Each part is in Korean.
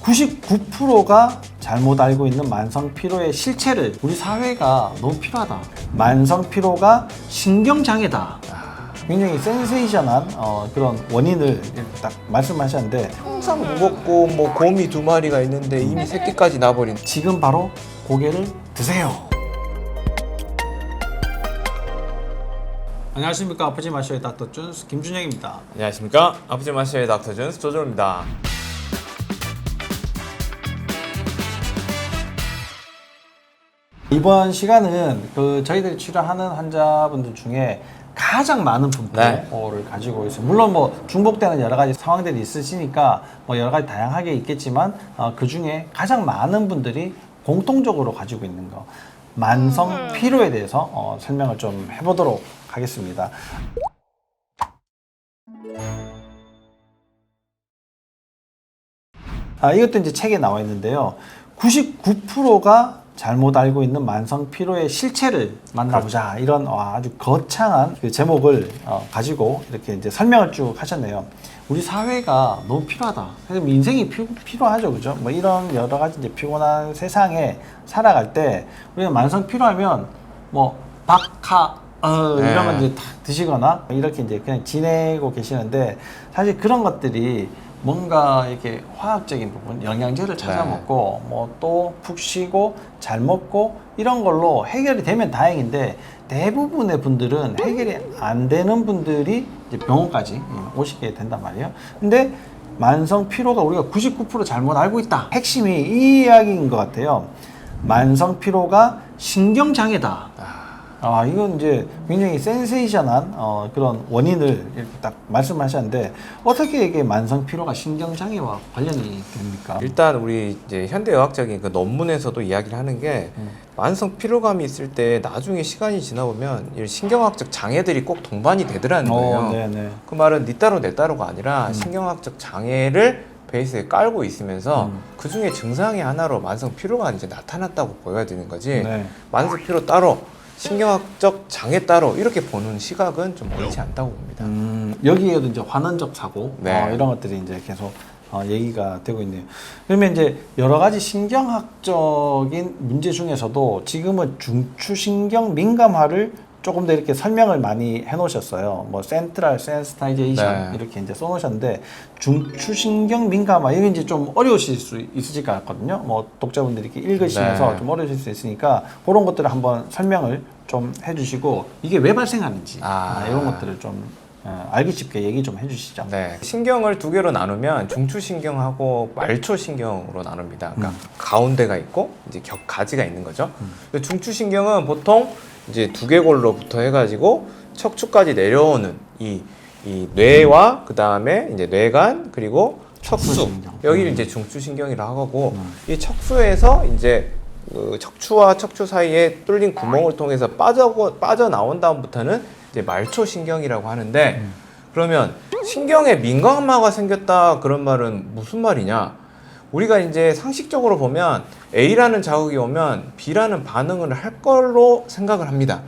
99%가 잘못 알고 있는 만성 피로의 실체를 우리 사회가 너무 필요하다. 만성 피로가 신경장애다. 굉장히 센세이션한 그런 원인을 딱 말씀하셨는데, 항상 무겁고 뭐 곰이 2마리가 있는데 이미 새끼까지 나버린. 지금 바로 고개를 드세요. 안녕하십니까. 아프지 마셔의 닥터 준스 김준영입니다. 안녕하십니까. 아프지 마시오의 닥터 준스 조조입니다. 이번 시간은 저희들이 치료하는 환자분들 중에 가장 많은 분포를 가지고 있어요. 물론 뭐 중복되는 여러 가지 상황들이 있으시니까 뭐 여러 가지 다양하게 있겠지만 그 중에 가장 많은 분들이 공통적으로 가지고 있는 거, 만성 피로에 대해서 설명을 좀 해보도록 하겠습니다. 이것도 이제 책에 나와 있는데요. 99%가 잘못 알고 있는 만성 피로의 실체를 만나보자. 이런 아주 거창한 그 제목을 가지고 이렇게 이제 설명을 쭉 하셨네요. 우리 사회가 너무 필요하다. 그래서 인생이 필요하죠, 그죠? 뭐 이런 여러 가지 이제 피곤한 세상에 살아갈 때 우리가 만성 피로하면 뭐 이런 거 이제 다 드시거나 이렇게 이제 그냥 지내고 계시는데, 사실 그런 것들이 뭔가 이렇게 화학적인 부분, 영양제를 찾아 먹고 뭐 또 푹 쉬고 잘 먹고 이런 걸로 해결이 되면 다행인데, 대부분의 분들은 해결이 안 되는 분들이 이제 병원까지 오시게 된단 말이에요. 근데 만성 피로가 우리가 99% 잘못 알고 있다. 핵심이 이 이야기인 것 같아요. 만성 피로가 신경장애다. 이건 이제 굉장히 센세이션한 그런 원인을 이렇게 딱 말씀하셨는데, 어떻게 이게 만성 피로가 신경장애와 관련이 됩니까? 일단 우리 이제 현대의학적인 그 논문에서도 이야기를 하는 게 만성 피로감이 있을 때 나중에 시간이 지나보면 이런 신경학적 장애들이 꼭 동반이 되더라는 거예요. 네네. 그 말은 니 따로 내 따로가 아니라 신경학적 장애를 베이스에 깔고 있으면서 그 중에 증상의 하나로 만성 피로가 이제 나타났다고 보여야 되는 거지. 네. 만성 피로 따로 신경학적 장애 따로 이렇게 보는 시각은 좀 옳지 않다고 봅니다. 여기에도 이제 환원적 사고 이런 것들이 이제 계속 얘기가 되고 있네요. 그러면 이제 여러 가지 신경학적인 문제 중에서도 지금은 중추신경 민감화를 조금 더 이렇게 설명을 많이 해놓으셨어요. 뭐 센트럴 센스타이제이션 이렇게 이제 써놓으셨는데, 중추신경 민감화 이게 이제 좀 어려우실 수 있으실 것 같거든요. 뭐 독자분들이 이렇게 읽으시면서 좀 어려우실 수 있으니까 그런 것들을 한번 설명을 좀 해주시고, 이게 왜 발생하는지 이런 것들을 좀 알기 쉽게 얘기 좀 해주시죠. 네, 신경을 두 개로 나누면 중추신경하고 말초신경으로 나눕니다. 그러니까 가운데가 있고 이제 가지가 있는 거죠. 중추신경은 보통 이제 두개골로부터 해가지고 척추까지 내려오는 이 뇌와 그 다음에 이제 뇌간 그리고 척수, 여기를 이제 중추신경이라고 하고, 이 척수에서 이제 그 척추와 척추 사이에 뚫린 구멍을 통해서 빠져나온 다음부터는 이제 말초신경이라고 하는데, 그러면 신경에 민감화가 생겼다 그런 말은 무슨 말이냐? 우리가 이제 상식적으로 보면 A라는 자극이 오면 B라는 반응을 할 걸로 생각을 합니다.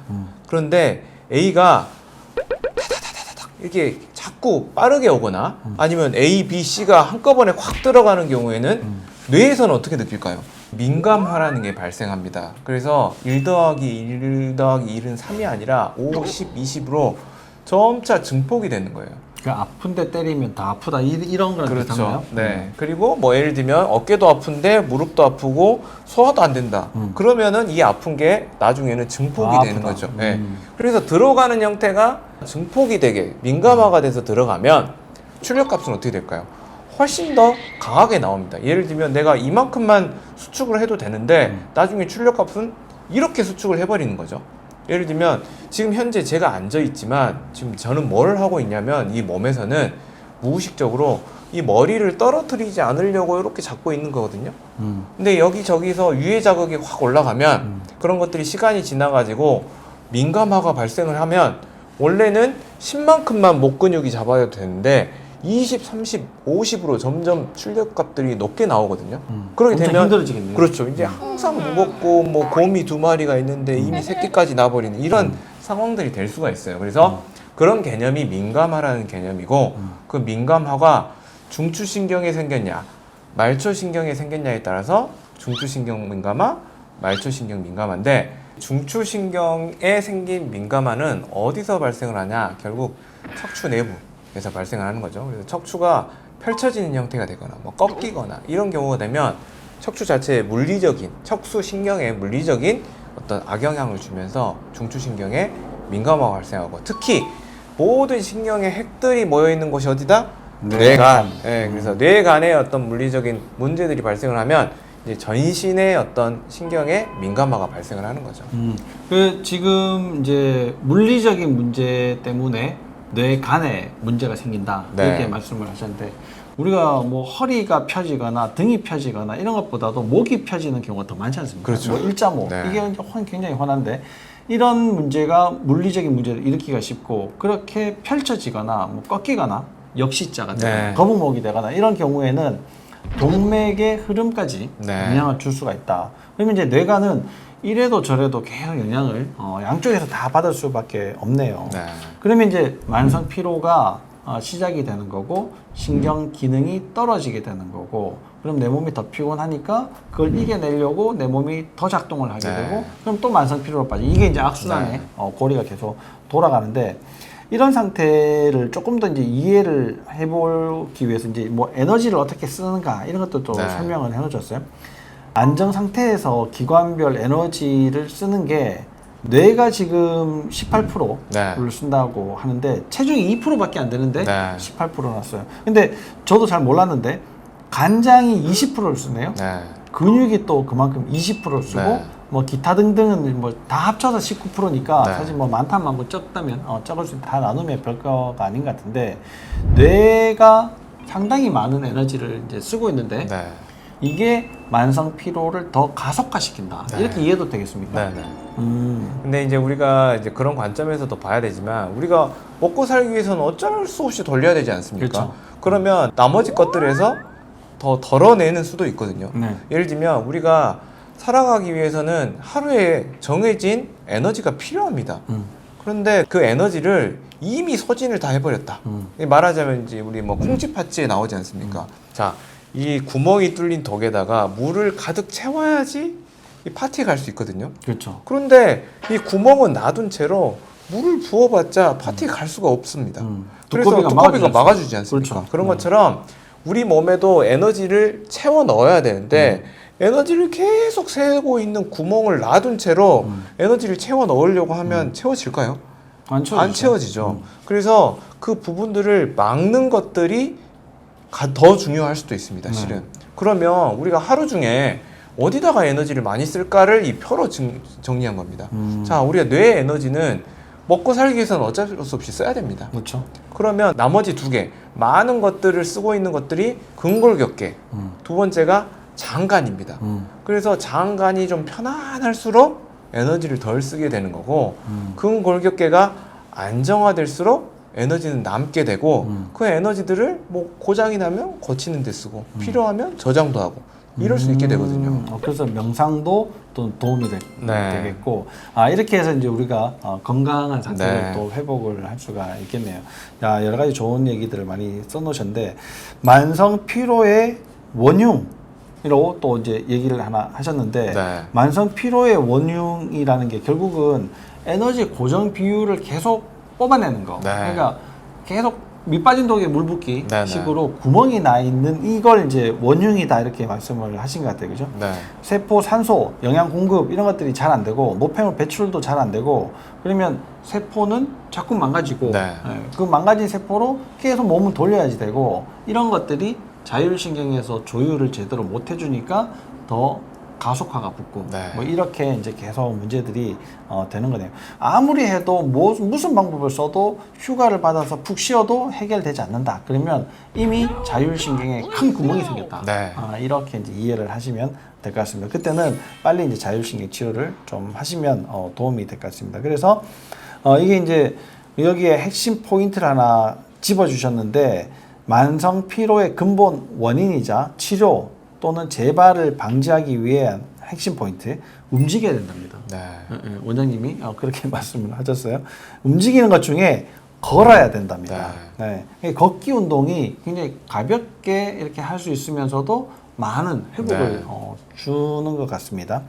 그런데 A가 타다다다닥 이렇게 자꾸 빠르게 오거나 아니면 A, B, C가 한꺼번에 확 들어가는 경우에는 뇌에서는 어떻게 느낄까요? 민감화라는 게 발생합니다. 그래서 1 더하기 1 더하기 1은 3이 아니라 5, 10, 20으로 점차 증폭이 되는 거예요. 그러니까 아픈데 때리면 더 아프다 이런 거랑 비슷한가요? 네. 그리고 뭐 예를 들면 어깨도 아픈데 무릎도 아프고 소화도 안 된다. 그러면은 이 아픈 게 나중에는 증폭이 되는 거죠. 네. 그래서 들어가는 형태가 증폭이 되게 민감화가 돼서 들어가면 출력값은 어떻게 될까요? 훨씬 더 강하게 나옵니다. 예를 들면 내가 이만큼만 수축을 해도 되는데 나중에 출력값은 이렇게 수축을 해버리는 거죠. 예를 들면 지금 현재 제가 앉아 있지만 지금 저는 뭘 하고 있냐면 이 몸에서는 무의식적으로 이 머리를 떨어뜨리지 않으려고 이렇게 잡고 있는 거거든요. 근데 여기저기서 유해 자극이 확 올라가면 그런 것들이 시간이 지나가지고 민감화가 발생을 하면 원래는 10만큼만 목 근육이 잡아야 되는데 20, 30, 50으로 점점 출력값들이 높게 나오거든요. 그렇게 되면 힘들어지겠네요. 그렇죠. 이제 항상 무겁고 뭐 곰이 2마리가 있는데 이미 새끼까지 나버리는 이런 상황들이 될 수가 있어요. 그래서 그런 개념이 민감화라는 개념이고, 그 민감화가 중추신경에 생겼냐 말초신경이 생겼냐에 따라서 중추신경 민감화, 말초신경 민감화인데 중추신경에 생긴 민감화는 어디서 발생을 하냐? 결국 척추 내부에서 발생을 하는 거죠. 그래서 척추가 펼쳐지는 형태가 되거나 뭐 꺾이거나 이런 경우가 되면 척추 자체에 물리적인 척수신경에 물리적인 어떤 악영향을 주면서 중추신경에 민감화가 발생하고 특히 모든 신경의 핵들이 모여 있는 곳이 어디다? 뇌간. 예, 그래서 뇌간에 어떤 물리적인 문제들이 발생을 하면 이제 전신의 어떤 신경에 민감화가 발생을 하는 거죠. 그 지금 이제 물리적인 문제 때문에 뇌간에 문제가 생긴다 네. 이렇게 말씀을 하셨는데 우리가 뭐 허리가 펴지거나 등이 펴지거나 이런 것보다도 목이 펴지는 경우가 더 많지 않습니까? 그렇죠. 뭐 일자목 네. 이게 이제 굉장히 흔한데 이런 문제가 물리적인 문제를 일으키기가 쉽고 그렇게 펼쳐지거나 뭐 꺾이거나 역시자가 되거나 네. 거북목이 되거나 이런 경우에는 동맥의 흐름까지 네. 영향을 줄 수가 있다. 그러면 이제 뇌간은 이래도 저래도 계속 영향을 양쪽에서 다 받을 수밖에 없네요. 네. 그러면 이제 만성 피로가 시작이 되는 거고 신경 기능이 떨어지게 되는 거고 그럼 내 몸이 더 피곤하니까 그걸 이겨내려고 내 몸이 더 작동을 하게 네. 되고 그럼 또 만성 피로로 빠져 이게 이제 악순환의 네. 고리가 계속 돌아가는데 이런 상태를 조금 더 이제 이해를 해보기 위해서 이제 뭐 에너지를 어떻게 쓰는가 이런 것도 네. 설명을 해놓으셨어요. 안정 상태에서 기관별 에너지를 쓰는 게 뇌가 지금 18%를 네. 쓴다고 하는데 체중이 2%밖에 안 되는데 네. 18% 났어요. 근데 저도 잘 몰랐는데 간장이 20%를 쓰네요. 네. 근육이 또 그만큼 20%를 쓰고 네. 뭐 기타 등등은 뭐 다 합쳐서 19%니까 네. 사실 뭐 많다 많고 적다면 적을 수 다 나누면 별거가 아닌 것 같은데 뇌가 상당히 많은 에너지를 이제 쓰고 있는데 네. 이게 만성 피로를 더 가속화시킨다. 네. 이렇게 이해도 되겠습니까? 네. 네. 근데 이제 우리가 이제 그런 관점에서도 봐야 되지만 우리가 먹고 살기 위해서는 어쩔 수 없이 돌려야 되지 않습니까? 그렇죠. 그러면 나머지 것들에서 더 덜어내는 수도 있거든요. 네. 예를 들면 우리가 살아가기 위해서는 하루에 정해진 에너지가 필요합니다. 그런데 그 에너지를 이미 소진을 다 해버렸다. 말하자면 이제 우리 뭐 콩쥐팥쥐에 나오지 않습니까? 자, 이 구멍이 뚫린 독에다가 물을 가득 채워야지 이 파티에 갈 수 있거든요. 그렇죠. 그런데 이 구멍은 놔둔 채로 물을 부어봤자 파티에 갈 수가 없습니다. 그래서 두꺼비가 막아주지 않습니까? 그렇죠. 그런 것처럼 우리 몸에도 에너지를 채워 넣어야 되는데 에너지를 계속 새고 있는 구멍을 놔둔 채로 에너지를 채워 넣으려고 하면 채워질까요? 안 채워지죠. 안 채워지죠. 그래서 그 부분들을 막는 것들이 더 중요할 수도 있습니다, 실은. 그러면 우리가 하루 중에 어디다가 에너지를 많이 쓸까를 이 표로 정리한 겁니다. 자, 우리가 뇌의 에너지는 먹고 살기 위해서는 어쩔 수 없이 써야 됩니다. 그렇죠. 그러면 나머지 두 개, 많은 것들을 쓰고 있는 것들이 근골격계, 두 번째가 장간입니다. 그래서 장간이 좀 편안할수록 에너지를 덜 쓰게 되는 거고 근골격계가 안정화될수록 에너지는 남게 되고 그 에너지들을 뭐 고장이 나면 고치는 데 쓰고 필요하면 저장도 하고 이럴 수 있게 되거든요. 그래서 명상도 또 도움이 네. 되겠고 이렇게 해서 이제 우리가 건강한 상태를 네. 또 회복을 할 수가 있겠네요. 야, 여러 가지 좋은 얘기들을 많이 써놓으셨는데 만성 피로의 원흉으로 또 이제 얘기를 하나 하셨는데 네. 만성 피로의 원흉이라는 게 결국은 에너지 고정 비율을 계속 뽑아내는 거. 네. 그러니까 계속 밑 빠진 독에 물 붓기 네, 네. 식으로 구멍이 나 있는 이걸 이제 원흉이다 이렇게 말씀을 하신 것 같아요. 그죠? 네. 세포 산소, 영양 공급 이런 것들이 잘 안 되고 노폐물 배출도 잘 안 되고 그러면 세포는 자꾸 망가지고 네. 그 망가진 세포로 계속 몸을 돌려야지 되고 이런 것들이 자율신경에서 조율을 제대로 못 해주니까 더 가속화가 붙고 네. 뭐 이렇게 이제 계속 문제들이 되는 거네요. 아무리 해도 무슨 방법을 써도 휴가를 받아서 푹 쉬어도 해결되지 않는다. 그러면 이미 자율신경에 큰 구멍이 생겼다. 네. 이렇게 이제 이해를 하시면 될 것 같습니다. 그때는 빨리 이제 자율신경 치료를 좀 하시면 도움이 될 것 같습니다. 그래서 이게 이제 여기에 핵심 포인트를 하나 집어주셨는데 만성 피로의 근본 원인이자 치료 또는 재발을 방지하기 위한 핵심 포인트 움직여야 된답니다. 네. 원장님이 그렇게 말씀을 하셨어요. 움직이는 것 중에 걸어야 된답니다. 네. 걷기 운동이 굉장히 가볍게 이렇게 할 수 있으면서도 많은 회복을 네. 주는 것 같습니다.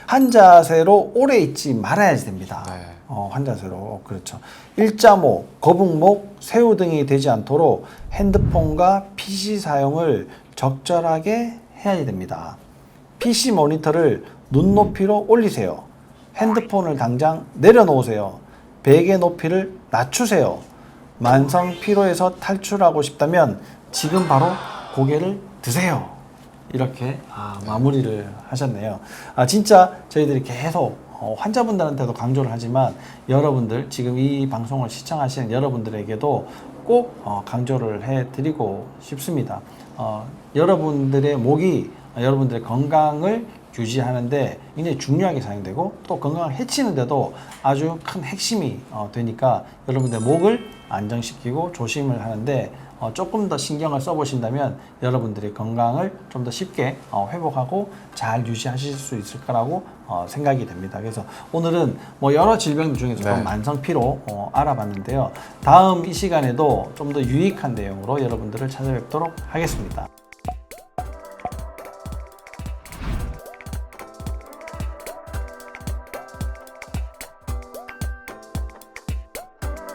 한 자세로 오래 있지 말아야지 됩니다. 네. 한 자세로. 그렇죠. 일자목, 거북목, 새우 등이 되지 않도록 핸드폰과 PC 사용을 적절하게 해야 됩니다. PC 모니터를 눈높이로 올리세요. 핸드폰을 당장 내려놓으세요. 베개 높이를 낮추세요. 만성 피로에서 탈출하고 싶다면 지금 바로 고개를 드세요. 이렇게 마무리를 하셨네요. 진짜 저희들이 계속 환자분들한테도 강조를 하지만 여러분들 지금 이 방송을 시청하시는 여러분들에게도 꼭 강조를 해드리고 싶습니다. 여러분들의 목이 여러분들의 건강을 유지하는데 굉장히 중요하게 사용되고 또 건강을 해치는데도 아주 큰 핵심이 되니까 여러분들의 목을 안정시키고 조심을 하는데 조금 더 신경을 써보신다면 여러분들의 건강을 좀 더 쉽게 회복하고 잘 유지하실 수 있을 거라고 생각이 됩니다. 그래서 오늘은 뭐 여러 질병들 중에서 네. 만성 피로 알아봤는데요. 다음 이 시간에도 좀 더 유익한 내용으로 여러분들을 찾아뵙도록 하겠습니다.